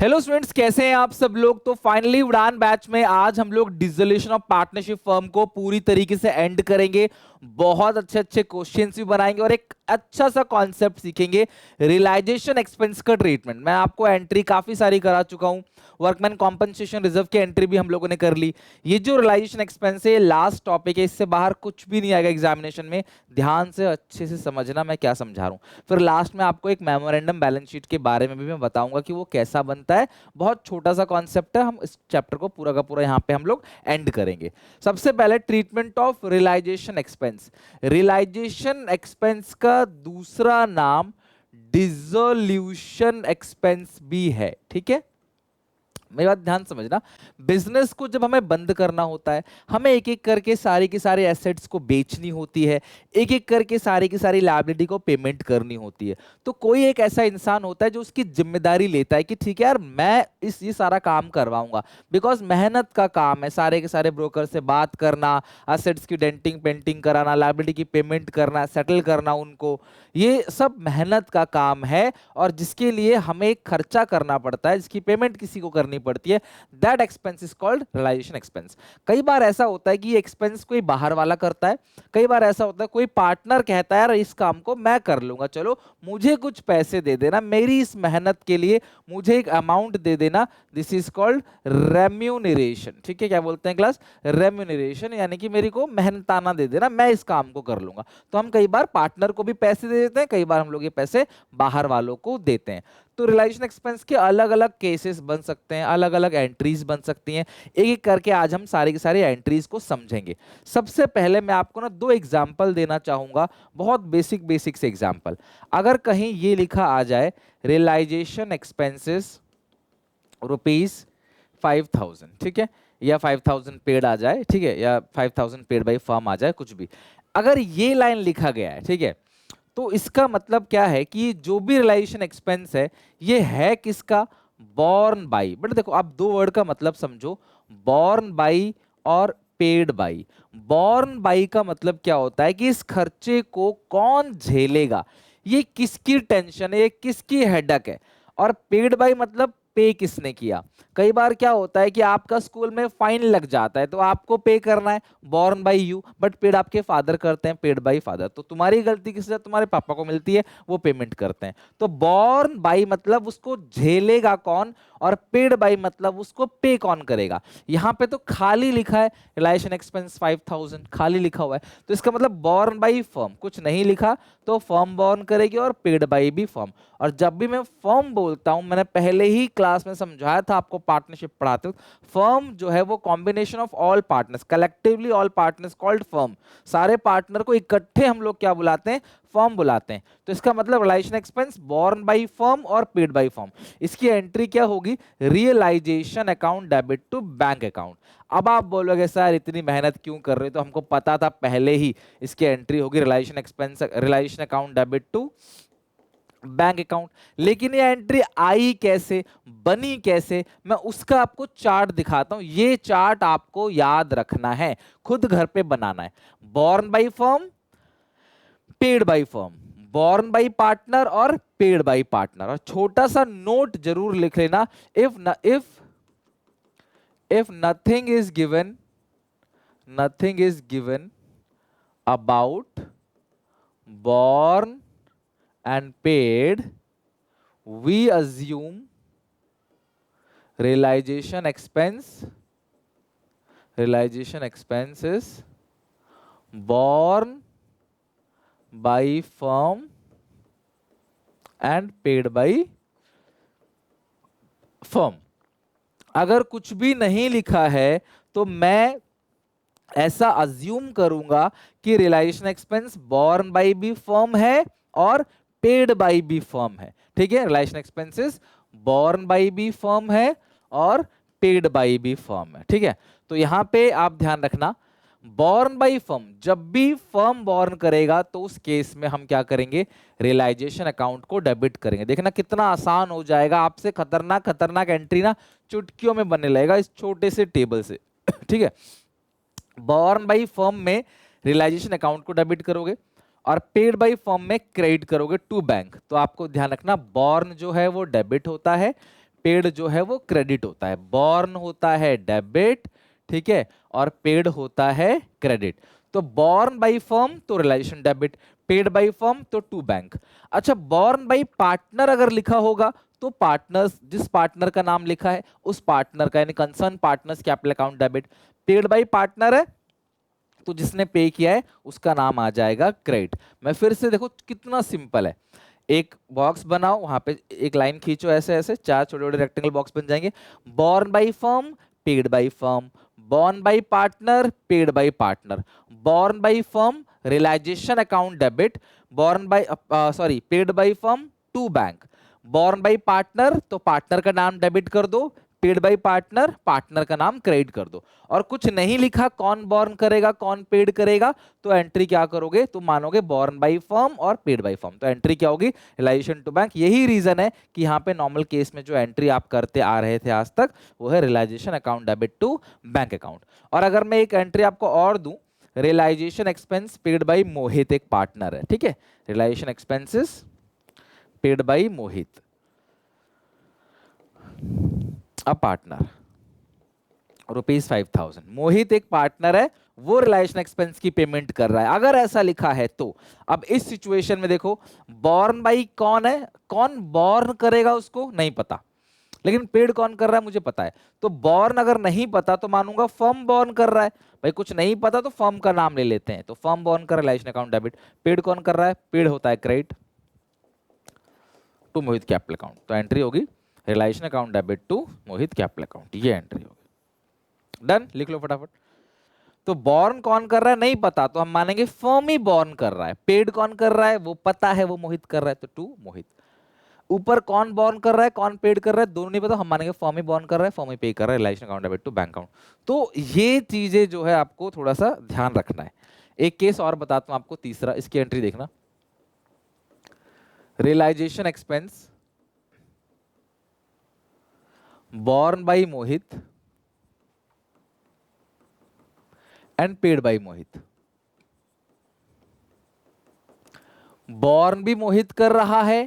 Hello students, कैसे हैं आप सब लोग। तो फाइनली उड़ान बैच में आज हम लोग डिसोल्यूशन ऑफ पार्टनरशिप फर्म को पूरी तरीके से एंड करेंगे। बहुत अच्छे अच्छे क्वेश्चंस भी बनाएंगे और एक अच्छा सा कॉन्सेप्ट सीखेंगे, रियलाइजेशन एक्सपेंस का ट्रीटमेंट। मैं आपको एंट्री काफी सारी करा चुका हूं, वर्कमैन कॉम्पनसेशन रिजर्व की एंट्री भी हम लोगों ने कर ली। ये जो रियलाइजेशन एक्सपेंस है लास्ट टॉपिक है, इससे बाहर कुछ भी नहीं आएगा एग्जामिनेशन में। ध्यान से अच्छे से समझना मैं क्या समझा रहा हूँ। फिर लास्ट में आपको एक मेमोरेंडम बैलेंस शीट के बारे में भी मैं बताऊंगा कि वो कैसा बनता है। बहुत छोटा सा कॉन्सेप्ट है, हम इस चैप्टर को पूरा का पूरा यहाँ पे हम लोग एंड करेंगे। सबसे पहले treatment of realisation expense. Realisation expense का दूसरा नाम डिसोल्यूशन एक्सपेंस भी है, ठीक है। मेरी बात ध्यान समझना। बिजनेस को जब हमें बंद करना होता है, हमें एक एक करके सारी की सारी एसेट्स को बेचनी होती है, एक एक करके सारी की सारी लायबिलिटी को पेमेंट करनी होती है। तो कोई एक ऐसा इंसान होता है जो उसकी जिम्मेदारी लेता है कि ठीक है यार, मैं ये सारा काम करवाऊंगा। बिकॉज मेहनत का काम है, सारे के सारे ब्रोकर से बात करना, एसेट्स की डेंटिंग पेंटिंग कराना, लायबिलिटी की पेमेंट करना, सेटल करना उनको, ये सब मेहनत का काम है। और जिसके लिए हमें एक खर्चा करना पड़ता है, जिसकी पेमेंट किसी को करनी पड़ती है, that expense is called realisation expense. कई बार ऐसा होता है कि ये एक्सपेंस कोई बाहर वाला करता है, कई बार ऐसा होता है कोई पार्टनर कहता है यार इस काम को मैं कर लूंगा, चलो मुझे कुछ पैसे दे देना, मेरी इस मेहनत के लिए मुझे एक अमाउंट दे देना। This is called remuneration. ठीक है, क्या बोलते हैं क्लास? रेम्यूनरेशन, यानी कि मेरी को मेहनताना दे देना, मैं इस काम को कर लूंगा। तो हम कई बार पार्टनर को भी पैसे दे देते हैं, कई बार हम लोग ये पैसे बाहर वालों को देते हैं। तो रियलाइजेशन एक्सपेंस के अलग अलग केसेस बन सकते हैं, अलग अलग एंट्रीज बन सकती हैं। एक एक करके आज हम सारी की सारी एंट्रीज को समझेंगे। सबसे पहले मैं आपको ना दो एग्जांपल देना चाहूंगा, बहुत बेसिक बेसिक से एग्जांपल। अगर कहीं ये लिखा आ जाए रियलाइजेशन एक्सपेंसेस ₹5000, ठीक है, या 5000 पेड आ जाए, ठीक है, या 5000 पेड बाई फर्म आ जाए, कुछ भी। अगर ये लाइन लिखा गया है, ठीक है, तो इसका मतलब क्या है कि जो भी रियलाइजेशन एक्सपेंस है ये है किसका? Born by. बट देखो, आप दो वर्ड का मतलब समझो, बॉर्न बाई और पेड बाई। बॉर्न बाई का मतलब क्या होता है कि इस खर्चे को कौन झेलेगा, ये किसकी टेंशन है, ये किसकी हेडक है। और पेड बाई मतलब पे किसने किया। कई बार क्या होता है कि आपका स्कूल में फाइन लग जाता है तो आपको पे करना है, born by you, but paid आपके फादर करते हैं, पेड बाई फादर। तो तुम्हारी गलती किससे? तुम्हारे पापा को मिलती है, वो पेमेंट करते हैं। तो बॉर्न बाई मतलब उसको झेलेगा कौन, और पेड बाई मतलब उसको पे कौन करेगा। यहाँ पे तो खाली लिखा है रियलाइजेशन एक्सपेंस 5000, खाली लिखा हुआ है, तो इसका मतलब बॉर्न बाई फर्म, कुछ नहीं लिखा, तो फर्म बॉर्न करेगी और पेड बाई भी फर्म। और जब भी मैं फर्म बोलता हूं, मैंने पहले ही क्लास में समझाया था आपको पार्टनरशिप पढ़ाते हुए, फर्म जो है वो combination of all partners, collectively all partners called firm. सारे पार्टनर को इकट्ठे हम लोग क्या बुलाते हैं? फर्म बुलाते हैं। तो इसका मतलब realisation expense borne by firm और पेड बाई फर्म। इसकी एंट्री क्या होगी? Realisation account debit to bank account. अब आप बोलोगे सर इतनी मेहनत क्यों कर रहे हो, तो हमको पता था पहले ही इसकी एंट्री होगी realisation expense, realisation account debit to bank account. लेकिन ये एंट्री आई कैसे, बनी कैसे, मैं उसका आपको चार्ट दिखाता हूं। ये चार्ट आपको याद रखना है, खुद घर पे बनाना है। Born by firm, paid by firm, borne by partner और पेड बाई पार्टनर। और छोटा सा नोट जरूर लिख लेना, if nothing is given about born and paid, we assume realization expense is borne by firm and paid by firm। अगर कुछ भी नहीं लिखा है तो मैं ऐसा अज्यूम करूंगा कि realisation expense borne by the firm है और पेड बाई बी फर्म है। ठीक है, realisation expenses borne by the firm है और पेड बाई बी फर्म है। ठीक है, तो यहां पे आप ध्यान रखना, बॉर्न बाई फर्म, जब भी फर्म बॉर्न करेगा तो उस केस में हम क्या करेंगे? रियलाइजेशन अकाउंट को डेबिट करेंगे। देखना कितना आसान हो जाएगा, आपसे खतरनाक खतरनाक एंट्री ना चुटकियों में बनने लगेगा इस छोटे से टेबल से। ठीक है, बॉर्न बाई फर्म में रियलाइजेशन अकाउंट को डेबिट करोगे और पेड बाई फर्म में क्रेडिट करोगे टू बैंक। तो आपको ध्यान रखना, बॉर्न जो है वो डेबिट होता है, पेड जो है वो क्रेडिट होता है। बॉर्न होता है डेबिट, ठीक है, और पेड होता है क्रेडिट। तो बॉर्न बाई फर्म तो realisation debit, paid by firm तो टू बैंक। अच्छा, बॉर्न बाई पार्टनर अगर लिखा होगा तो पार्टनर्स, जिस पार्टनर का नाम लिखा है उस पार्टनर का, यानी concern partners capital account debit. Paid by partner है तो जिसने पे किया है उसका नाम आ जाएगा क्रेडिट। मैं फिर से, देखो कितना सिंपल है। एक बॉक्स बनाओ, वहां पे एक लाइन खींचो, ऐसे ऐसे 4 छोटे छोटे रेक्टेंगल बॉक्स बन जाएंगे। Borne by firm, paid by firm, borne by partner, paid by partner, borne by firm realisation account debit, borne by sorry paid by firm to bank, borne by partner तो partner का नाम debit कर दो, paid by partner partner का नाम credit कर दो। और कुछ नहीं लिखा कौन बॉर्न करेगा कौन पेड करेगा, तो एंट्री क्या करोगे, तुम मानोगे बॉर्न बाई फर्म और पेड बाई फर्म, तो एंट्री क्या होगी, रियलाइजेशन टू बैंक। यही रीजन है कि यहाँ पे नॉर्मल केस में जो एंट्री आप करते आ रहे थे आज तक वो है realisation account debit to bank account. और अगर मैं एक एंट्री आपको और दूं, realisation expense paid by Mohit एक पार्टनर है, ठीक है, realisation expenses paid by Mohit a partner ₹5,000। Mohit एक पार्टनर है, वो रिलायशन एक्सपेंस की पेमेंट कर रहा है, अगर ऐसा लिखा है तो। अब इस सिचुएशन में देखो, बॉर्न बाई कौन है, कौन बॉर्न करेगा उसको नहीं पता, लेकिन पेड कौन कर रहा है मुझे पता है। तो बॉर्न अगर नहीं पता तो मानूंगा फर्म बॉर्न कर रहा है। भाई कुछ नहीं पता तो फर्म का नाम ले लेते हैं, तो फर्म बॉर्न कर रिलायशन अकाउंट डेबिट। पेड कौन कर रहा है, पेड होता है credit to Mohit capital account, तो एंट्री होगी realisation account debit to Mohit capital account, ये एंट्री होगी। डन, लिख लो फटाफट। तो बॉर्न कौन कर रहा है नहीं पता, तो हम मानेंगे फर्म ही बॉर्न कर रहा है। पेड कौन कर रहा है वो पता है, वो मोहित कर रहा है, तो टू मोहित। ऊपर कौन बॉर्न कर रहा है कौन पेड कर रहा है दोनों नहीं पता, हम मानेंगे फर्म ही बॉर्न कर रहा है, फर्म ही पे कर रहा है, realisation account debit to bank account. तो ये चीजें जो है आपको थोड़ा सा ध्यान रखना है। एक केस और बताता हूं आपको, तीसरा, इसकी एंट्री देखना, realisation expense born by Mohit and paid by Mohit. born भी मोहित कर रहा है,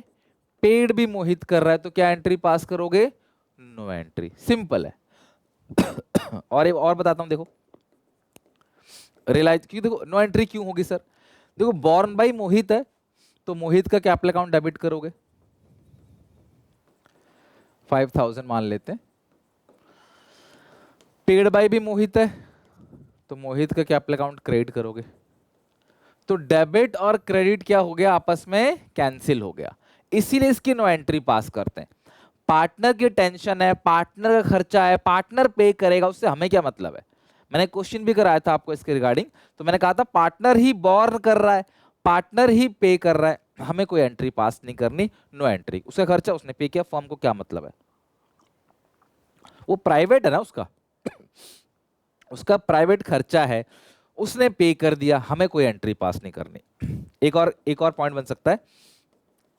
पेड भी मोहित कर रहा है, तो क्या एंट्री पास करोगे, नो एंट्री, सिंपल है। और एक और बताता हूं, देखो रियलाइज, क्यों देखो नो एंट्री क्यों होगी सर, देखो born by मोहित है तो मोहित का कैपिटल अकाउंट डेबिट करोगे, 5,000 मान लेते हैं। पेड बाय भी मोहित है तो मोहित का कैपिटल अकाउंट क्रेडिट करोगे, तो डेबिट और क्रेडिट क्या हो गया, आपस में कैंसिल हो गया, इसीलिए इसकी नो एंट्री पास करते हैं। पार्टनर की टेंशन है, पार्टनर का खर्चा है, पार्टनर पे करेगा, उससे हमें क्या मतलब है। मैंने क्वेश्चन भी कराया था आपको इसके रिगार्डिंग, तो मैंने कहा था पार्टनर ही बॉर्न कर रहा है, पार्टनर ही पे कर रहा है, हमें कोई एंट्री पास नहीं करनी, नो एंट्री। उसका खर्चा उसने पे किया, फर्म को क्या मतलब है, वो प्राइवेट है ना, उसका उसका प्राइवेट खर्चा है, उसने पे कर दिया, हमें कोई एंट्री पास नहीं करनी। एक और पॉइंट बन सकता है,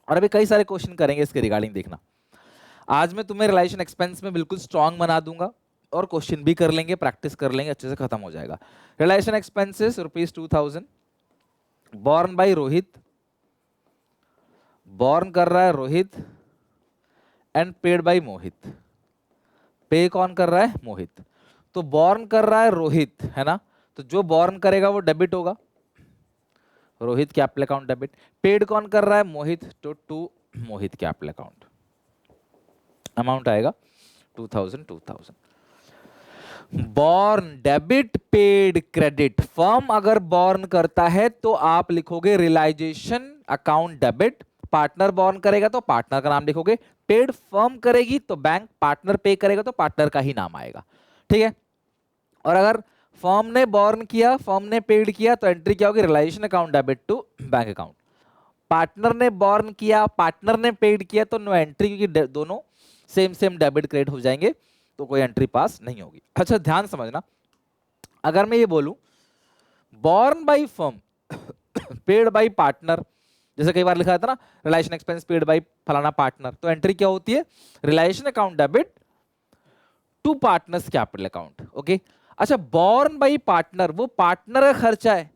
और अभी कई सारे क्वेश्चन करेंगे इसके रिगार्डिंग, देखना। आज मैं तुम्हें रिलेशन एक्सपेंस में बिल्कुल स्ट्रांग बना दूंगा, और क्वेश्चन भी कर लेंगे, प्रैक्टिस कर लेंगे, अच्छे से खत्म हो जाएगा। Realisation expenses ₹2,000, borne by Rohit, borne कर रहा है Rohit and paid by Mohit, pay कौन कर रहा है, मोहित। तो बॉर्न कर रहा है रोहित, है ना, तो जो बॉर्न करेगा वो डेबिट होगा, Rohit capital account debit. Paid कौन कर रहा है, मोहित, तो to Mohit capital account, amount आएगा 2,000। Borne debit paid credit, firm अगर बॉर्न करता है तो आप लिखोगे realisation account debit, partner borne करेगा तो पार्टनर का नाम लिखोगे, पेड फर्म करेगी तो बैंक, पार्टनर पे करेगा तो पार्टनर का ही नाम आएगा, ठीक है। और अगर फर्म ने बॉर्न किया, फर्म ने पेड किया, तो एंट्री क्या होगी, realisation account debit to bank account. Partner ने बॉर्न किया, पार्टनर ने पेड किया, तो नो एंट्री, क्योंकि दोनों सेम सेम डेबिट क्रेडिट हो जाएंगे, तो कोई एंट्री पास नहीं होगी। अच्छा ध्यान समझना, अगर मैं ये बोलूं borne by firm paid by partner, जैसे कई बार लिखा था ना रिलेशन एक्सपेंस पेड बाय फलाना पार्टनर, तो एंट्री क्या होती है, realisation account debit to partners capital account, okay. अच्छा बॉर्न बाय पार्टनर, वो पार्टनर का खर्चा है,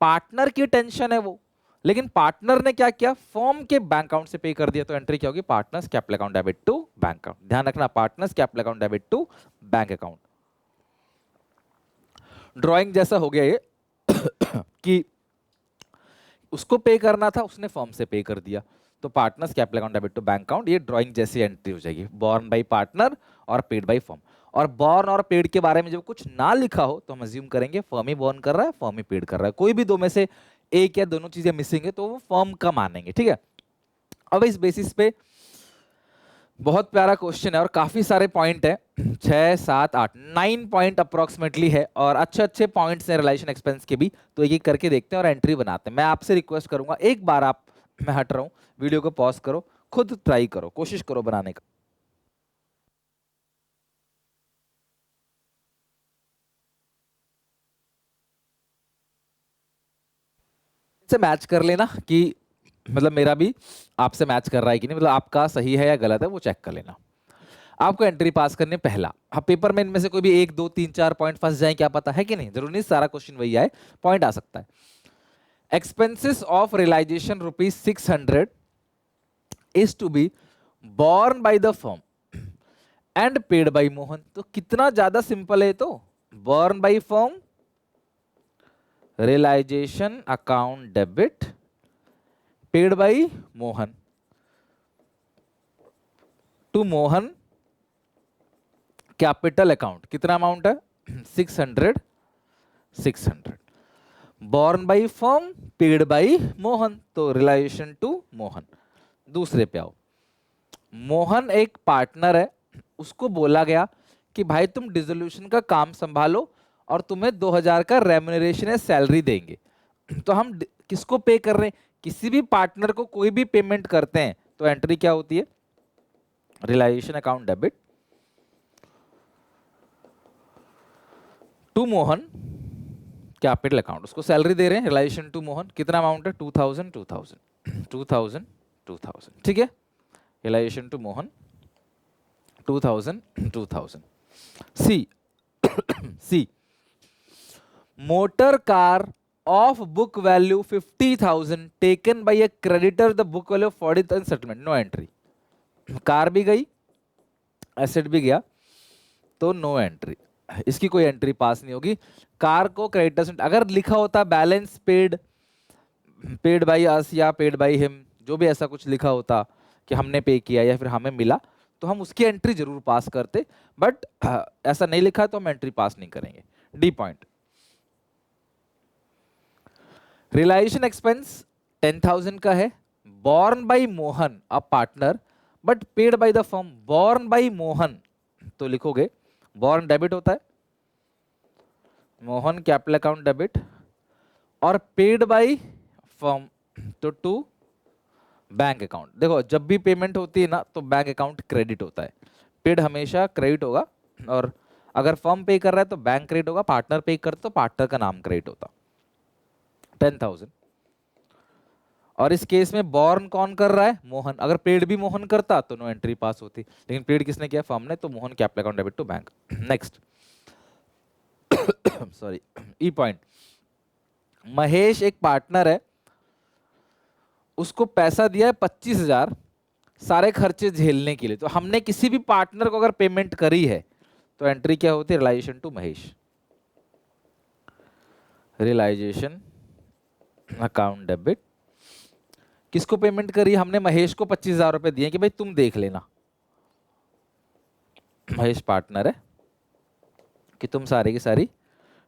पार्टनर की टेंशन है वो, लेकिन पार्टनर ने क्या किया, फर्म के बैंक अकाउंट से पे कर दिया, तो एंट्री क्या होगी, partners capital account debit to bank account. ध्यान रखना, partners capital account debit to bank account. Drawing जैसा हो गया ये कि उसको पे करना था, उसने फर्म से पे कर दिया, तो partners capital account debit to bank account, ये ड्राइंग जैसी एंट्री हो जाएगी, बॉर्न बाय पार्टनर और पेड बाय फर्म। और बॉर्न और पेड के बारे में जब कुछ ना लिखा हो तो हम अज्यूम करेंगे फर्म ही बॉर्न कर रहा है, फर्म ही पेड कर रहा है, कोई भी दो में से एक या दोनों चीजें मिसिंग है तो वो फर्म का मानेंगे, ठीक है। अब इस बेसिस पे बहुत प्यारा क्वेश्चन है और काफी सारे पॉइंट है, 6 7 8 9 पॉइंट अप्रोक्सीमेटली है, और अच्छे अच्छे पॉइंट्स हैं रिलेशन एक्सपेंस के भी, तो एक एक करके देखते हैं और एंट्री बनाते हैं। मैं आपसे रिक्वेस्ट करूंगा एक बार आप, मैं हट रहा हूं, वीडियो को पॉज करो, खुद ट्राई करो, कोशिश करो बनाने का। से मैच कर लेना कि मतलब मेरा भी आपसे मैच कर रहा है कि नहीं, मतलब आपका सही है या गलत है वो चेक कर लेना। आपको एंट्री पास करनी है पहला। अब पेपर में इनमें से कोई भी 1 2 3 4 पॉइंट फंस जाए, क्या पता है कि नहीं, जरूरी नहीं सारा क्वेश्चन वही आए, पॉइंट आ सकता है। Expenses of realisation ₹600 is to be borne by the firm and paid by Mohan. तो कितना ज्यादा सिंपल है, तो borne by firm, realization account debit, paid by Mohan to Mohan capital account. कितना अमाउंट है, 600 borne by firm, paid by Mohan, तो realisation to Mohan. दूसरे पे आओ, मोहन एक पार्टनर है, उसको बोला गया कि भाई तुम डिसोल्यूशन का काम संभालो और तुम्हें 2000 का रेम्यूनरेशन या सैलरी देंगे। तो हम किसको पे कर रहे हैं, किसी भी पार्टनर को कोई भी पेमेंट करते हैं तो एंट्री क्या होती है, realisation account debit to Mohan capital account. उसको सैलरी दे रहे हैं, रियलाइजेशन टू मोहन, कितना अमाउंट है, 2000, ठीक है। Realisation to Mohan 2000। C motor car of book value 50,000 taken by a creditor, the book value 40,000 settlement, no entry. Car भी गई, एसेट भी गया, तो नो एंट्री, इसकी कोई एंट्री पास नहीं होगी। कार को क्रेडिटर्स, अगर लिखा होता बैलेंस पेड बाय अस या पेड बाय हिम, जो भी ऐसा कुछ लिखा होता कि हमने पे किया या फिर हमें मिला, तो हम उसकी एंट्री जरूर पास करते, बट ऐसा नहीं लिखा तो हम एंट्री पास नहीं करेंगे। डी पॉइंट, रियलाइजेशन एक्सपेंस 10,000 का है, borne by Mohan a partner but paid by the firm. Borne by Mohan तो लिखोगे, बॉर्न डेबिट होता है, मोहन कैपिटल अकाउंट डेबिट, और पेड बाय फर्म तो टू बैंक अकाउंट। देखो जब भी पेमेंट होती है ना तो बैंक अकाउंट क्रेडिट होता है, पेड हमेशा क्रेडिट होगा, और अगर फर्म पे कर रहा है तो बैंक क्रेडिट होगा, पार्टनर पे करता तो पार्टनर का नाम क्रेडिट होता। 10,000, और इस केस में बॉर्न कौन कर रहा है, मोहन। अगर पेड भी मोहन करता तो नो एंट्री पास होती, लेकिन पेड किसने किया, फर्म ने, तो Mohan capital account debit to bank. Next sorry, E point, Mahesh एक पार्टनर है, उसको पैसा दिया है 25,000 सारे खर्चे झेलने के लिए। तो हमने किसी भी पार्टनर को अगर पेमेंट करी है तो एंट्री क्या होती है, realisation to Mahesh, realisation account debit. किसको पेमेंट करी, हमने महेश को 25,000 रुपए दिए कि भाई तुम देख लेना, महेश पार्टनर है, कि तुम सारी की सारी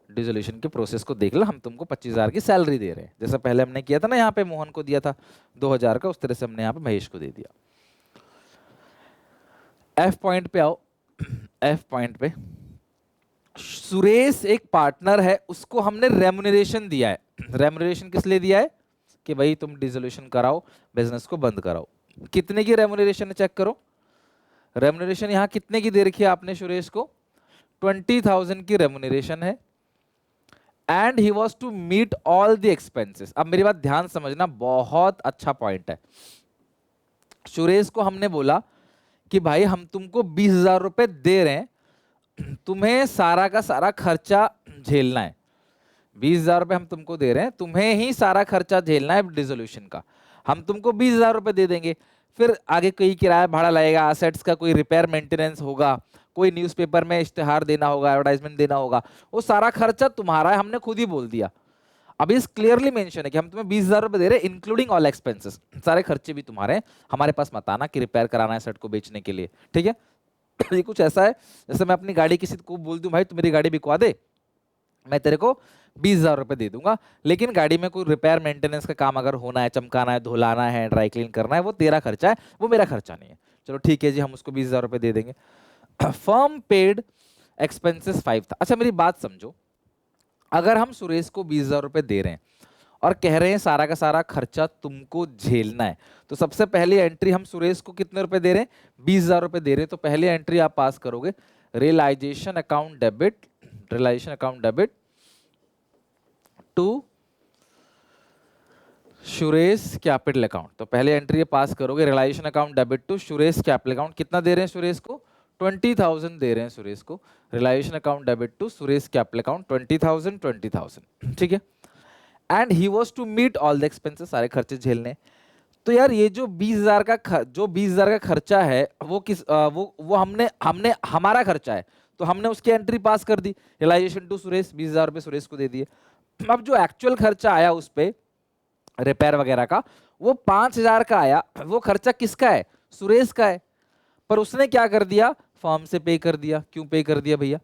डिसोल्यूशन के प्रोसेस को देख लो, हम तुमको 25,000 की सैलरी दे रहे हैं, जैसा पहले हमने किया था ना, यहाँ पे मोहन को दिया था 2,000 का, उस तरह से हमने यहाँ पे महेश को दे दिया। एफ पॉइंट पे आओ, एफ पॉइंट पे सुरेश एक पार्टनर है, उसको हमने रेम्युनरेशन दिया है। रेम्युनरेशन किस लिए दिया है, कि भाई तुम डिसोल्यूशन कराओ, बिजनेस को बंद कराओ। कितने की रेम्युनरेशन है, चेक करो, रेम्युनरेशन यहाँ कितने की दे रखी है आपने सुरेश को, 20,000 की रेम्युनरेशन है, and he was to meet all the expenses. अब मेरी बात ध्यान समझना, बहुत अच्छा पॉइंट है। सुरेश को हमने बोला कि भाई हम तुमको 20,000 रुपए दे रहे हैं, तुम्हें सारा का सारा खर्चा झेलना है, 20,000 रुपए हम तुमको दे रहे हैं, तुम्हें ही सारा खर्चा झेलना है डिसोल्यूशन का। हम तुमको 20,000 रुपए दे देंगे, फिर आगे कोई किराया भाड़ा लगेगा, असेट्स का कोई रिपेयर मेंटेनेंस होगा, कोई न्यूज़पेपर में इश्तिहार देना होगा, एडवर्टाइजमेंट देना होगा, वो सारा खर्चा तुम्हारा है, हमने खुद ही बोल दिया। अब इस क्लियरली मेंशन है कि हम तुम्हें 20,000 रुपए दे रहे हैं इंक्लूडिंग ऑल एक्सपेंसेस, सारे खर्चे भी तुम्हारे हैं, हमारे पास मत आना कि रिपेयर कराना है सेट को बेचने के लिए, ठीक है। ये कुछ ऐसा है जैसे मैं अपनी गाड़ी किसी को बोल दूं भाई तू मेरी गाड़ी बिकवा दे, मैं तेरे को 20,000 रुपए दे दूंगा, लेकिन गाड़ी में कोई रिपेयर मेंटेनेंस का काम अगर होना है, चमकाना है, धुलाना है, ड्राई क्लीन करना है, वो तेरा खर्चा है, वो मेरा खर्चा नहीं है। चलो ठीक है जी, हम उसको 20,000 रुपए दे देंगे। फर्म पेड एक्सपेंसेस 5 था। अच्छा मेरी बात समझो, अगर हम सुरेश को 20,000 रुपए दे रहे हैं और कह रहे हैं सारा का सारा खर्चा तुमको झेलना है, तो सबसे पहली एंट्री हम सुरेश को कितने रुपए दे रहे हैं, 20,000 रुपए दे रहे हैं, तो पहली एंट्री आप पास करोगे realisation account debit, realisation account debit to Suresh capital account. तो पहले एंट्री पास करोगे realisation account debit to Suresh capital account. कितना दे रहे हैं सुरेश को, 20,000 दे रहे हैं सुरेश को। Realisation account debit to Suresh capital account 20,000 20,000, ठीक है। And he was to meet all the expenses, सारे खर्चे झेलने। तो यार ये जो 20,000 का जो 20,000 का खर्चा है वो किस वो हमने हमने हमारा खर्चा है, तो हमने उसकी एंट्री पास कर दी, रियलाइजेशन टू सुरेश, 20,000 रुपए सुरेश को दे दिए। अब जो एक्चुअल खर्चा आया उस पे रिपेयर वगैरह का, वो 5,000 का आया, वो खर्चा किसका है, सुरेश का है, पर उसने क्या कर दिया, फर्म से पे कर दिया। क्यों पे कर दिया भैया,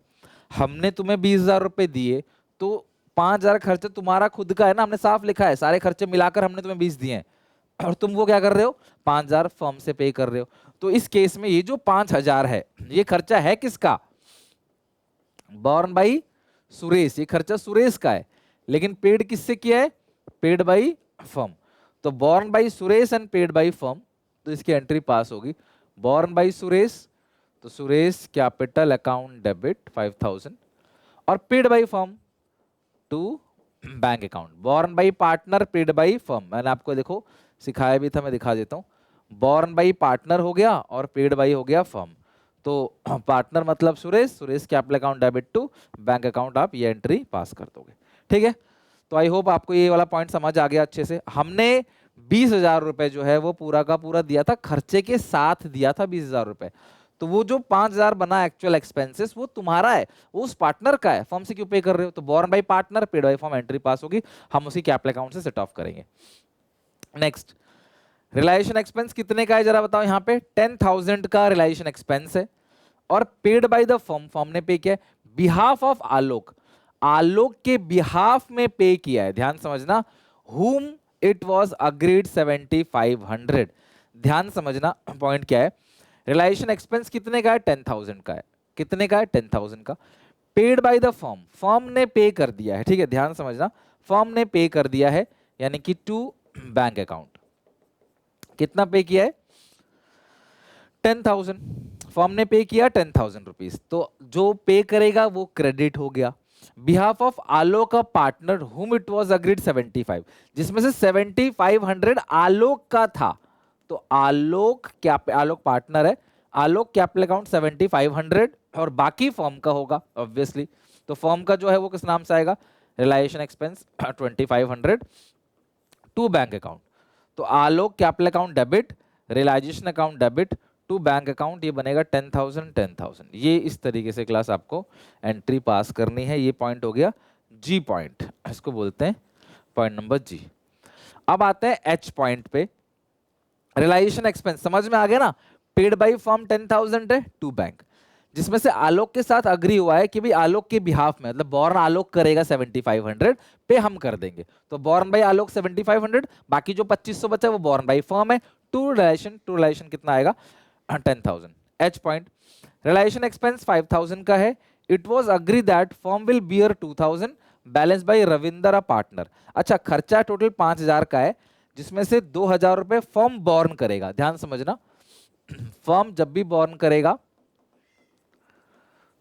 हमने तुम्हें 20,000 रुपए दिए, तो 5,000 खर्चा तुम्हारा खुद का है ना, हमने साफ लिखा है, सारे खर्चे मिलाकर हमने तुम्हें 20 दिए हैं, और तुम वो क्या कर रहे हो, 5,000 फर्म से पे कर रहे हो। तो इस केस में ये जो 5,000 है, ये खर्चा है किसका, बॉर्न बाई सुरेश, ये खर्चा सुरेश का है, लेकिन पेड किससे किया है, पेड बाई फर्म। तो borne by Suresh and paid by firm, तो इसकी एंट्री पास होगी, बॉर्न बाई सुरेश, तो सुरेश कैपिटल अकाउंट डेबिट 5,000, और paid by firm to bank account. Borne by partner, paid by firm, मैंने आपको देखो सिखाया भी था, मैं दिखा देता हूं। बॉर्न बाई पार्टनर हो गया और पेड बाई हो गया फर्म। तो पार्टनर मतलब Suresh, Suresh capital account debit to bank account, आप ये एंट्री पास कर दोगे, ठीक है। तो आई होप आपको ये वाला पॉइंट समझ आ गया अच्छे से। हमने 20,000 रुपए जो है वो पूरा का पूरा दिया था, खर्चे के साथ दिया था 20,000 रुपए, तो वो जो 5,000 बना एक्चुअल एक्सपेंसेस वो तुम्हारा है, वो उस पार्टनर का है, फर्म से क्यों पे कर रहे हो। तो borne by partner, paid by firm, entry pass होगी, हम उसी कैपिटल अकाउंट से सेट ऑफ करेंगे। नेक्स्ट, रियलाइजेशन एक्सपेंस कितने का है जरा बताओ, यहाँ पे 10,000 का रियलाइजेशन एक्सपेंस है, और paid by the firm, firm ने पे किया है, बिहाफ ऑफ आलोक, आलोक के बिहाफ में पे किया है, ध्यान समझना, whom it was agreed 7,500, ध्यान समझना पॉइंट क्या है, रियलाइजेशन एक्सपेंस कितने का है, 10,000 का है, कितने का है, 10,000 का, paid by the firm, firm ने पे कर दिया है, ठीक है, ध्यान समझना, फर्म ने पे कर दिया है, यानी कि टू बैंक अकाउंट, कितना पे किया है, 10,000, फर्म ने पे किया 10,000 रुपीज, तो जो पे करेगा वो क्रेडिट हो गया। बिहाफ ऑफ आलोक का पार्टनर हुम इट वाज अग्रीड 75, जिसमें से 7,500 आलोक का था, तो आलोक क्या, आलोक पार्टनर है, आलोक कैपिटल अकाउंट 7,500 और बाकी फर्म का होगा ऑब्वियसली, तो फर्म का जो है वो किस नाम से आएगा, realisation expense 2,500 to bank account, तो Alok capital account debit, realisation account debit to bank account, ये बनेगा 10,000 10,000। ये इस तरीके से क्लास आपको एंट्री पास करनी है। ये पॉइंट हो गया जी पॉइंट, इसको बोलते हैं पॉइंट नंबर जी। अब आते हैं एच पॉइंट पे, रियलाइजेशन एक्सपेंस समझ में आ गया ना, पेड बाई फर्म 10,000 है टू बैंक, जिसमें से आलोक के साथ अग्री हुआ है कि भाई आलोक के बिहाफ में, मतलब बॉर्न आलोक करेगा 7,500 पे हम कर देंगे, तो बॉर्न बाई आलोक 7,500, बाकी जो 2,500 बचा है वो बॉर्न बाई फर्म है, टू रिलेशन कितना आएगा 10,000। एच पॉइंट, रियलाइजेशन एक्सपेंस 5,000 का है, it was agree that firm will beer 2,000 balance bye Ravinder a partner. अच्छा खर्चा टोटल 5,000 का है, जिसमें से 2,000 रुपए फर्म बॉर्न करेगा, ध्यान समझना, फर्म जब भी बॉर्न करेगा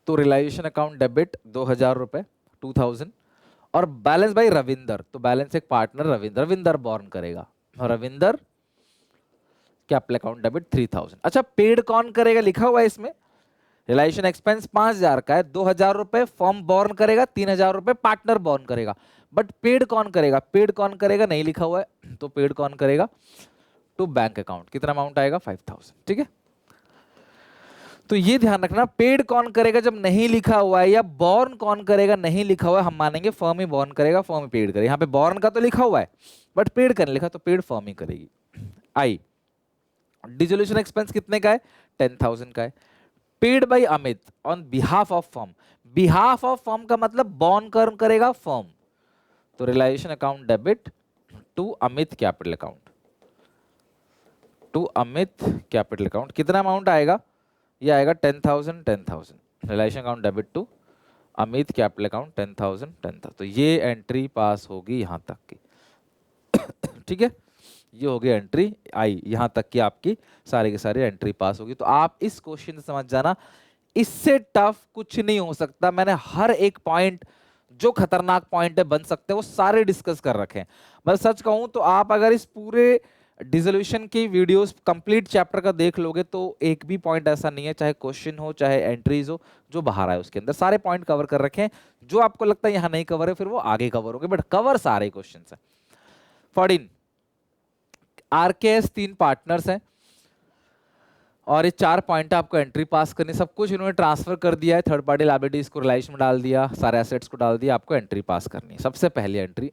तो रियलाइजेशन अकाउंट डेबिट 2,000 रुपए 2,000, और बैलेंस बाय रविंदर, तो बैलेंस एक पार्टनर रविंदर बॉर्न करेगा, रविंदर कैपिटल अकाउंट डेबिट 3,000। अच्छा पेड कौन करेगा लिखा हुआ है इसमें, रिलाइजेशन एक्सपेंस 5,000 का है, 2,000 रुपए फर्म बॉर्न करेगा, 3,000 रुपए पार्टनर बॉर्न करेगा। बट पेड कौन करेगा? पेड कौन करेगा नहीं लिखा हुआ है, तो पेड कौन करेगा? To bank account. कितना अमाउंट आएगा? 5,000। ठीक है, तो ये ध्यान रखना, पेड कौन करेगा जब नहीं लिखा हुआ है, या बॉर्न कौन करेगा नहीं लिखा हुआ है, हम मानेंगे फर्म ही बॉर्न करेगा, फर्म ही पेड करेगा। यहाँ पे बॉर्न का तो लिखा हुआ है बट पेड करने लिखा, तो पेड फर्म ही करेगी। आई डिसोल्यूशन एक्सपेंस कितने का है? 10,000 का है। Paid by Amit on behalf of firm. Behalf of firm का मतलब बॉर्न कौन करेगा? फर्म। तो realisation account debit to Amit capital account, to Amit capital account. कितना अमाउंट आएगा? ये आएगा 10,000 10,000। Realisation account debit to Amit capital account 10,000 10,000। तो ये एंट्री पास होगी यहां तक की। ठीक है, ये हो गई एंट्री आई, यहां तक की आपकी सारी की सारी एंट्री पास होगी। तो आप इस क्वेश्चन से समझ जाना, इससे टफ कुछ नहीं हो सकता। मैंने हर एक पॉइंट जो खतरनाक पॉइंट है बन सकते हैं वो सारे डिस्कस कर रखे हैं। मैं सच कहूं तो आप अगर इस पूरे डिसोल्यूशन की वीडियोस कंप्लीट चैप्टर का देख लोगे तो एक भी पॉइंट ऐसा नहीं है, चाहे क्वेश्चन हो चाहे एंट्रीज हो, जो बाहर आए उसके अंदर सारे पॉइंट कवर कर रखे हैं। जो आपको लगता है यहाँ नहीं कवर है फिर वो आगे कवर होंगे, बट कवर सारे क्वेश्चन है। 14 आरकेएस 3 पार्टनर्स हैं और ये 4 पॉइंट आपको एंट्री पास करनी। सब कुछ इन्होंने ट्रांसफर कर दिया है, थर्ड पार्टी लायबिलिटीज को रिलाइजेशन में डाल दिया, सारे एसेट्स को डाल दिया, आपको एंट्री पास करनी है। सबसे पहली एंट्री,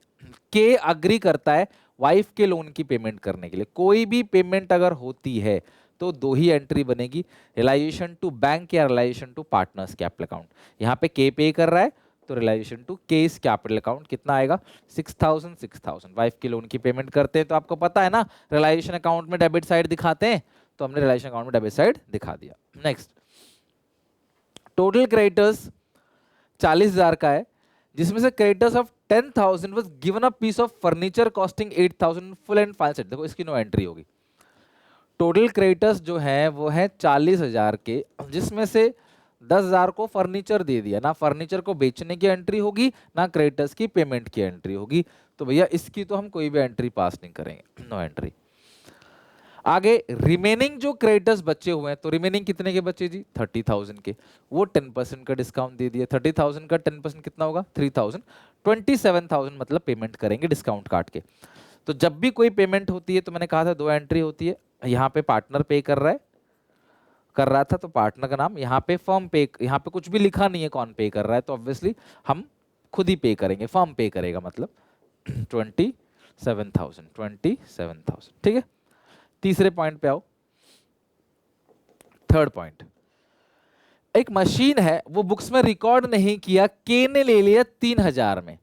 के अग्री करता है वाइफ के लोन की पेमेंट करने के लिए। कोई भी पेमेंट अगर होती है तो 2 ही एंट्री बनेगी, रिलाइजेशन टू बैंक या realisation to partners capital account. यहाँ पे के पे कर रहा है तो realisation to K's capital account. कितना आएगा? 6,000 6,000। वाइफ के लोन की पेमेंट करते हैं तो आपको पता है ना, रिलाइजेशन अकाउंट में डेबिट साइड दिखाते हैं, तो हमने रिलाइजेशन अकाउंट में डेबिट साइड दिखा दिया। नेक्स्ट, टोटल क्रेडिटर्स 40,000 का है, जिसमें से creditors of 10,000 was given a piece of furniture costing 8,000 full and final set. देखो इसकी नो एंट्री होगी। टोटल क्रेडिटर्स जो है वो है 40,000 के, जिसमें से 10,000 को फर्नीचर दे दिया ना, फर्नीचर को बेचने की एंट्री होगी ना क्रेडिटर्स की पेमेंट की एंट्री होगी। तो भैया इसकी तो हम कोई भी एंट्री पास नहीं करेंगे, नो एंट्री। आगे रिमेनिंग जो क्रेडिटर्स बचे हुए हैं, तो रिमेनिंग कितने के बचे जी? 30,000 के। वो 10% का डिस्काउंट दे दिया। 30,000 का 10% कितना होगा? 3,000। 27,000 मतलब पेमेंट करेंगे डिस्काउंट काट के। तो जब भी कोई पेमेंट होती है तो मैंने कहा था 2 एंट्री होती है। यहाँ पे पार्टनर पे कर रहा था तो पार्टनर का नाम, यहाँ पे फर्म पे, यहाँ पे कुछ भी लिखा नहीं है कौन पे कर रहा है, तो ऑब्वियसली हम खुद ही पे करेंगे, फर्म पे करेगा मतलब 27,000। ठीक है, तीसरे पॉइंट पे आओ। थर्ड पॉइंट, एक मशीन है, वो बुक्स में रिकॉर्ड नहीं किया, के ने ले लिया 3,000 में,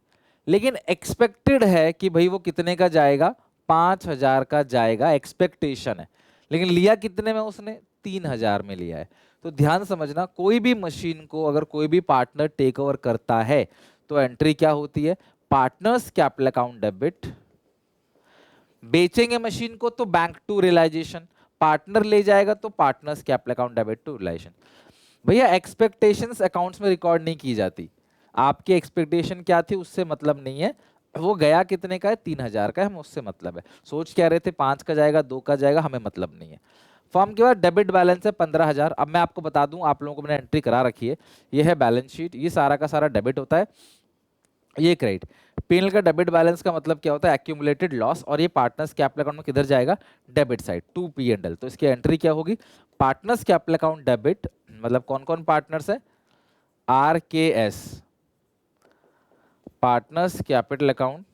लेकिन एक्सपेक्टेड है कि भाई वो कितने का जाएगा? 5,000 का जाएगा, एक्सपेक्टेशन है, लेकिन लिया कितने में उसने? 3,000 में लिया है। तो ध्यान समझना, कोई भी मशीन को अगर कोई भी पार्टनर टेक ओवर करता है तो एंट्री क्या होती है? Partners capital account debit. बेचेंगे मशीन को तो बैंक टू रियलाइजेशन, पार्टनर ले जाएगा तो partners capital account debit to realisation. भैया एक्सपेक्टेशंस अकाउंट्स में रिकॉर्ड नहीं की जाती। आपकी एक्सपेक्टेशन क्या थी उससे मतलब नहीं है, वो गया कितने का है? 3,000 का है, हमें उससे मतलब है। सोच क्या रहे थे 5 का जाएगा 2 का जाएगा, हमें मतलब नहीं है। फॉर्म के बाद डेबिट बैलेंस है 15,000। अब मैं आपको बता दूं, आप लोगों को मैंने एंट्री करा रखी है, ये है बैलेंस शीट, ये सारा का सारा डेबिट होता है, ये क्रेडिट। पीएनएल का डेबिट बैलेंस का मतलब क्या होता है? Accumulated loss. और ये पार्टनर्स कैपिटल अकाउंट में किधर जाएगा? Debit side, to PNL. तो इसकी एंट्री क्या होगी? पार्टनर्स कैपिटल अकाउंट डेबिट, मतलब कौन कौन पार्टनर्स है? RKS, partners capital account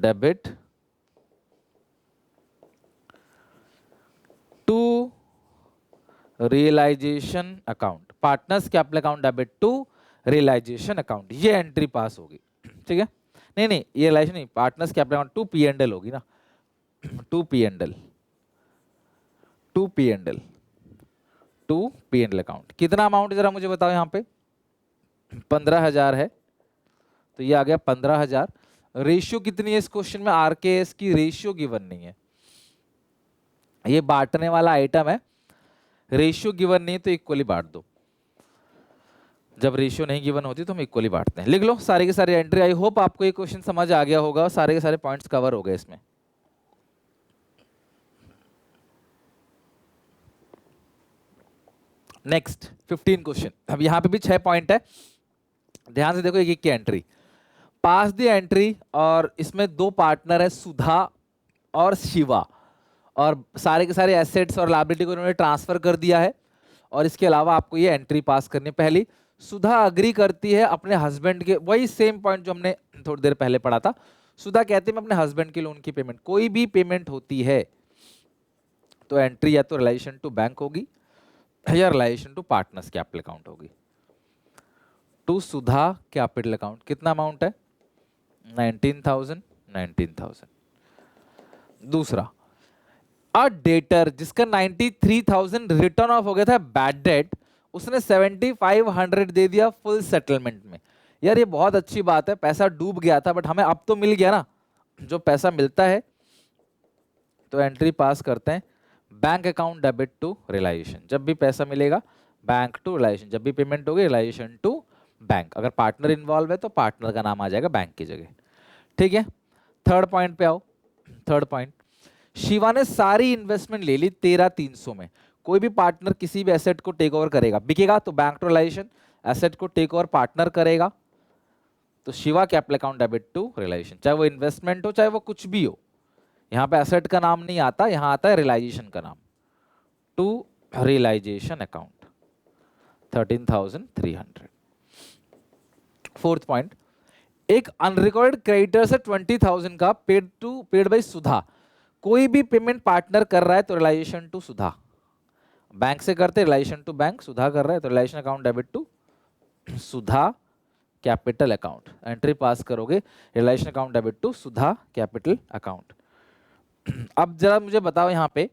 debit to realisation account, partners capital account debit to realisation account, ये एंट्री पास होगी। ठीक है, नहीं नहीं ये रियलाइजेशन नहीं, partners capital account to PNL होगी ना, to PNL, to PNL, to PNL account. कितना अमाउंट जरा मुझे बताओ यहाँ पे? 15,000 है, तो ये आ गया 15,000। रेशियो कितनी है इस क्वेश्चन में? आरकेएस की रेशियो गिवन नहीं है, ये बांटने वाला आइटम है, रेशियो गिवन नहीं तो इक्वली बांट दो। जब रेशियो नहीं गिवन होती तो हम इक्वली बांटते हैं। लिख लो सारे के सारे एंट्री। आई होप आपको ये क्वेश्चन समझ आ गया होगा, सारे के सारे पॉइंट्स कवर हो गए इसमें। Next 15 question. अब यहाँ पे भी 6 पॉइंट है, ध्यान से देखो एक एक की एंट्री। पास द एंट्री, और इसमें दो पार्टनर है सुधा और शिवा, और सारे के सारे एसेट्स और लायबिलिटी को उन्होंने ट्रांसफर कर दिया है। और इसके अलावा आपको ये एंट्री पास करनी है। पहली, सुधा अग्री करती है अपने हस्बैंड के, वही सेम पॉइंट जो हमने थोड़ी देर पहले पढ़ा था। सुधा कहती है मैं अपने हस्बैंड के लोन की पेमेंट, कोई भी पेमेंट होती है तो एंट्री या तो रिलेशन टू बैंक होगी या realisation to partners capital account होगी। टू सुधा कैपिटल अकाउंट कितना अमाउंट है? 19,000। दूसरा, अ डेटर जिसका 93,000 रिटर्न ऑफ हो गया था बैड डेट, उसने 7,500 दे दिया फुल सेटलमेंट में। यार ये बहुत अच्छी बात है, पैसा डूब गया था बट हमें अब तो मिल गया ना, जो पैसा मिलता है तो एंट्री पास करते हैं bank account debit to realisation. जब भी पैसा मिलेगा बैंक टू रिलाइजेशन, जब भी पेमेंट होगी रिलाइजेशन टू बैंक। अगर पार्टनर इन्वॉल्व है तो पार्टनर का नाम आ जाएगा बैंक की जगह। ठीक है, थर्ड पॉइंट पे आओ। थर्ड पॉइंट, शिवा ने सारी इन्वेस्टमेंट ले ली 13,300 में। कोई भी पार्टनर किसी भी एसेट को टेक ओवर करेगा, बिकेगा तो बैंक टू रिलाइजेशन, एसेट को टेक ओवर पार्टनर करेगा तो Shiva capital account debit to realisation. चाहे वो इन्वेस्टमेंट हो चाहे वो कुछ भी हो, यहां पे एसेट का नाम नहीं आता, यहां आता है रिलाइजेशन का नाम, to realisation account 13,300। Fourth point, एक अनरिकॉर्डेड क्रेडिटर से 20,000 का पेड बाय सुधा। कोई भी पेमेंट पार्टनर कर रहा है तो रिलाइजेशन टू सुधा, बैंक से करते रिलाइजेशन टू बैंक, सुधा कर रहा है तो realisation account debit to Sudha capital account. Entry pass करोगे realisation account debit to Sudha capital account. अब जरा मुझे बताओ यहाँ पे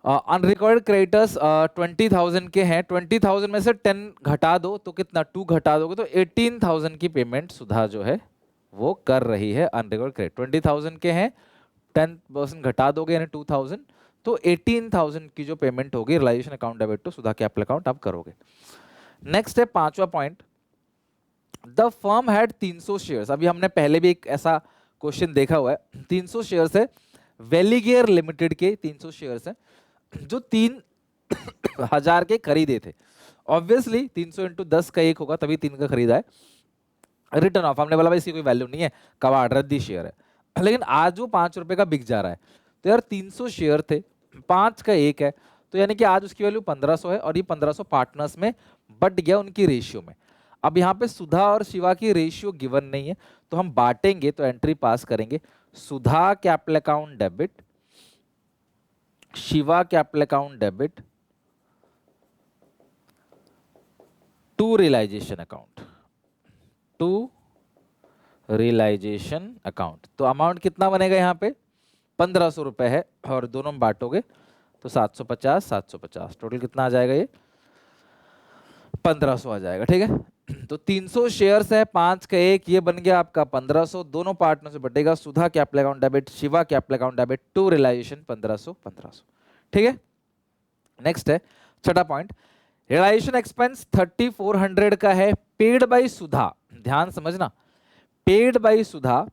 अनरिकॉर्डेड क्रेडिटर्स 20,000 के हैं, 20,000 में से 10 घटा दो तो कितना, 2 घटा दोगे तो 18,000 की पेमेंट सुधा जो है वो कर रही है अनरिकॉर्डेड क्रेडिट। 20,000 के हैं, 10% घटा दोगे यानी 2,000, तो 18,000 की जो पेमेंट होगी realisation account debit to Sudha capital account आप करोगे। नेक्स्ट है पांचवा point, the firm had 300 shares. अभी हमने पहले भी एक ऐसा क्वेश्चन देखा हुआ है। 300 शेयर्स है वेलीगेयर लिमिटेड के, 300 शेयर्स है जो 3,000 के खरीदे थे। ऑब्वियसली 300 इंटू 10 का 1 होगा तभी 3 का खरीदा है। रिटर्न ऑफ हमने बोला भाई इसकी कोई वैल्यू नहीं है, कवाड़ रद्दी शेयर है, लेकिन आज वो 5 रुपए का बिक जा रहा है। तो यार 300 शेयर थे, 5 का 1 है, तो यानी कि आज उसकी वैल्यू 1500 है और ये 1500 पार्टनर्स में बट गया उनकी रेशियो में। अब यहाँ पे सुधा और शिवा की रेशियो गिवन नहीं है तो हम बांटेंगे तो एंट्री पास करेंगे Sudha capital account debit, Shiva capital account debit to realisation account, to realisation account. तो अमाउंट कितना बनेगा यहाँ पे 1500 रुपए है और दोनों में बांटोगे तो 750 750, टोटल कितना आ जाएगा ये 1500 आ जाएगा। ठीक है, तो 300 शेयर्स है, 5 का 1, ये बन गया आपका 1500, दोनों पार्टनर से बटेगा Sudha capital account debit Shiva capital account debit to realisation 1500। ठीक है, नेक्स्ट है छठा पॉइंट, रियलाइजेशन एक्सपेंस 3400 का है पेड बाय सुधा। ध्यान समझना, paid by Sudha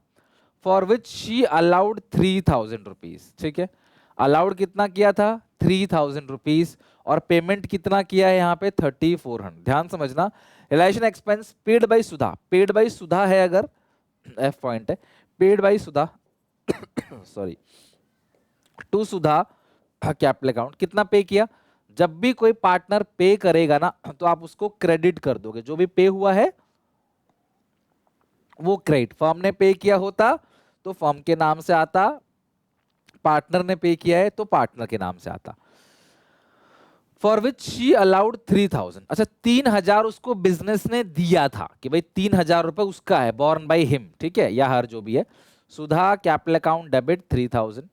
for which she allowed 3,000 rupees. ठीक है, अलाउड कितना किया था 3,000 रुपीज और पेमेंट कितना किया है यहाँ पे 3400। ध्यान समझना, realisation expense paid by Sudha, paid by Sudha है अगर, एफ पॉइंट है, paid by Sudha sorry to Sudha capital account. कितना पे किया, जब भी कोई पार्टनर पे करेगा ना तो आप उसको क्रेडिट कर दोगे, जो भी पे हुआ है वो क्रेडिट। फर्म ने पे किया होता तो फर्म के नाम से आता, पार्टनर ने पे किया है तो पार्टनर के नाम से आता। फॉर विच शी अलाउड 3,000, अच्छा 3,000 उसको बिजनेस ने दिया था कि भाई 3,000 रुपए उसका है, बॉर्न बाय हिम, ठीक है, या हर जो भी है। सुधा कैपिटल अकाउंट डेबिट 3,000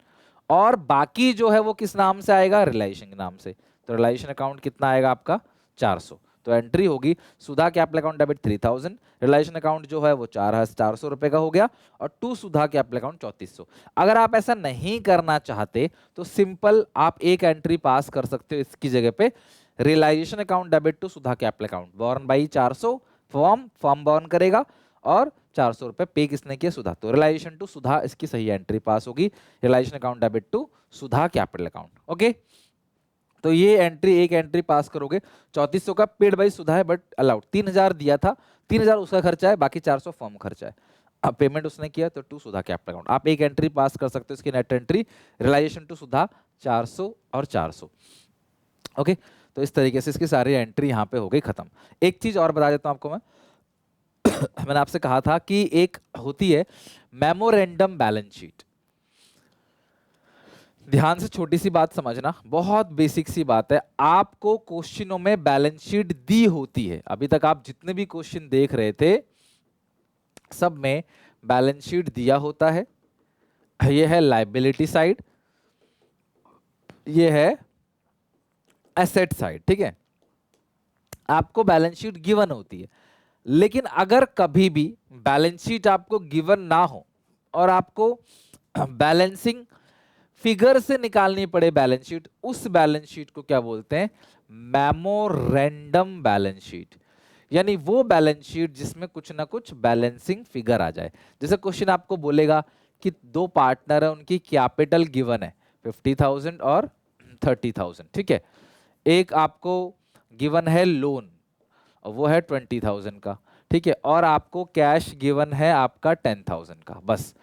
और बाकी जो है वो किस नाम से आएगा, रियलाइजेशन के नाम से। तो रियलाइजेशन अकाउंट कितना आएगा आपका 400। तो एंट्री होगी Sudha capital account debit 3,000, realisation account जो है वो 400 रुपए का हो गया और टू सुधा कैपिटल अकाउंट 3400। अगर आप ऐसा नहीं करना चाहते तो सिंपल आप एक एंट्री पास कर सकते हो इसकी जगह पे, realisation account debit to Sudha capital account borne by 400, firm borne करेगा और 400 रुपए पे किसने किया, सुधा। तो रियलाइजेशन टू सुधा इसकी सही एंट्री पास होगी, realisation account debit to Sudha capital account. Okay, तो ये एंट्री, एक एंट्री पास करोगे। 3400 का पेड बाई सुधा है बट अलाउड। 3000 दिया था, 3000 उसका खर्चा है, बाकी 400 फॉर्म खर्चा है। अब पेमेंट उसने किया तो टू सुधा कैपिटल अकाउंट। आप एक एंट्री पास कर सकते हो इसकी नेट एंट्री, रियलाइजेशन टू सुधा 400 और 400। ओके, तो इस तरीके से इसकी सारी एंट्री यहाँ पे हो गई खत्म। एक चीज और बता देता हूँ आपको मैं मैंने आपसे कहा था कि एक होती है मेमोरेंडम बैलेंस शीट। ध्यान से छोटी सी बात समझना, बहुत बेसिक सी बात है। आपको क्वेश्चनों में बैलेंस शीट दी होती है, अभी तक आप जितने भी क्वेश्चन देख रहे थे सब में बैलेंस शीट दिया होता है। ये है लायबिलिटी साइड, ये है एसेट साइड, ठीक है। आपको बैलेंस शीट गिवन होती है, लेकिन अगर कभी भी बैलेंस शीट आपको गिवन ना हो और आपको बैलेंसिंग फिगर से निकालनी पड़े बैलेंस शीट, उस बैलेंस शीट को क्या बोलते हैं? Memorandum balance sheet. यानी वो बैलेंस शीट जिसमें कुछ ना कुछ बैलेंसिंग फिगर आ जाए। जैसे क्वेश्चन आपको बोलेगा कि दो पार्टनर है, उनकी कैपिटल गिवन है 50,000 और 30,000, ठीक है। एक आपको गिवन है लोन, वो है 20,000 का, ठीक है, और आपको कैश गिवन है आपका 10,000 का। बस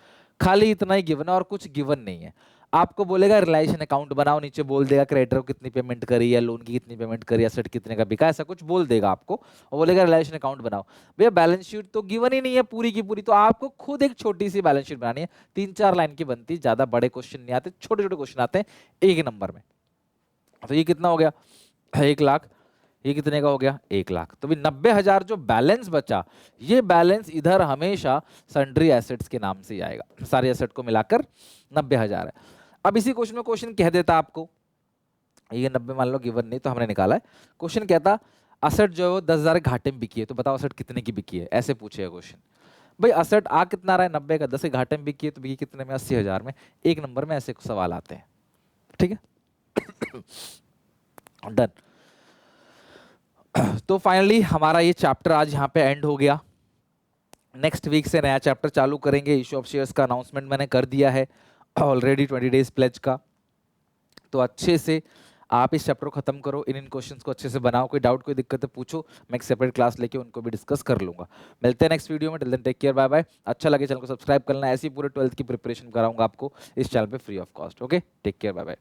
खाली इतना ही गिवन है और कुछ गिवन नहीं है। आपको बोलेगा रिलेशन अकाउंट बनाओ, नीचे बोल देगा क्रेडिटर को कितनी पेमेंट करी है, लोन की कितनी पेमेंट करी है, एसेट कितने का बिका, ऐसा कुछ बोल देगा आपको और बोलेगा रिलेशन अकाउंट बनाओ। भैया बैलेंस शीट तो गिवन ही नहीं है पूरी की पूरी, तो आपको खुद एक छोटी सी बैलेंस शीट बनानी है। 3-4 लाइन की बनती, ज्यादा बड़े क्वेश्चन नहीं आते, छोटे छोटे क्वेश्चन आते हैं एक नंबर में। तो ये कितना हो गया? 1 लाख। ये कितने का हो गया? 1 लाख। तो भी 90,000 जो बैलेंस बचा, ये बैलेंस इधर हमेशा सन्ड्री एसेट्स के नाम से ही आएगा। सारे एसेट को मिलाकर 90,000 है। अब इसी क्वेश्चन में क्वेश्चन कह देता आपको, ये 90 मान लो गिवन नहीं तो हमने निकाला है। क्वेश्चन कहता असेट जो है वो 10,000 घाटे में बिकी है, तो बताओ असेट कितने की बिकी है, ऐसे पूछेगा क्वेश्चन। भाई असेट आ कितना रहा है? 90 का, 10 के घाटे में बिकी है, तो बिकी कितने में? 80,000 में। एक नंबर में ऐसे सवाल आते हैं, ठीक है। डन। तो फाइनली हमारा ये चैप्टर आज यहाँ पे एंड हो गया। नेक्स्ट वीक से नया चैप्टर चालू करेंगे। इशू ऑफ शेयर्स का अनाउंसमेंट मैंने कर दिया है ऑलरेडी, 20 डेज प्लेज का। तो अच्छे से आप इस चैप्टर को खत्म करो, इन क्वेश्चंस को अच्छे से बनाओ। कोई डाउट, कोई दिक्कत है पूछो, मैं एक सेपरेट क्लास लेके उनको भी डिस्कस कर लूंगा। मिलते हैं नेक्स्ट वीडियो में। Till then take care, bye bye. अच्छा लगे चैनल को सब्सक्राइब करना, ऐसी पूरे 12th की प्रिपरेशन कराऊंगा आपको इस चैनल पे free of cost. Okay, take care, bye bye.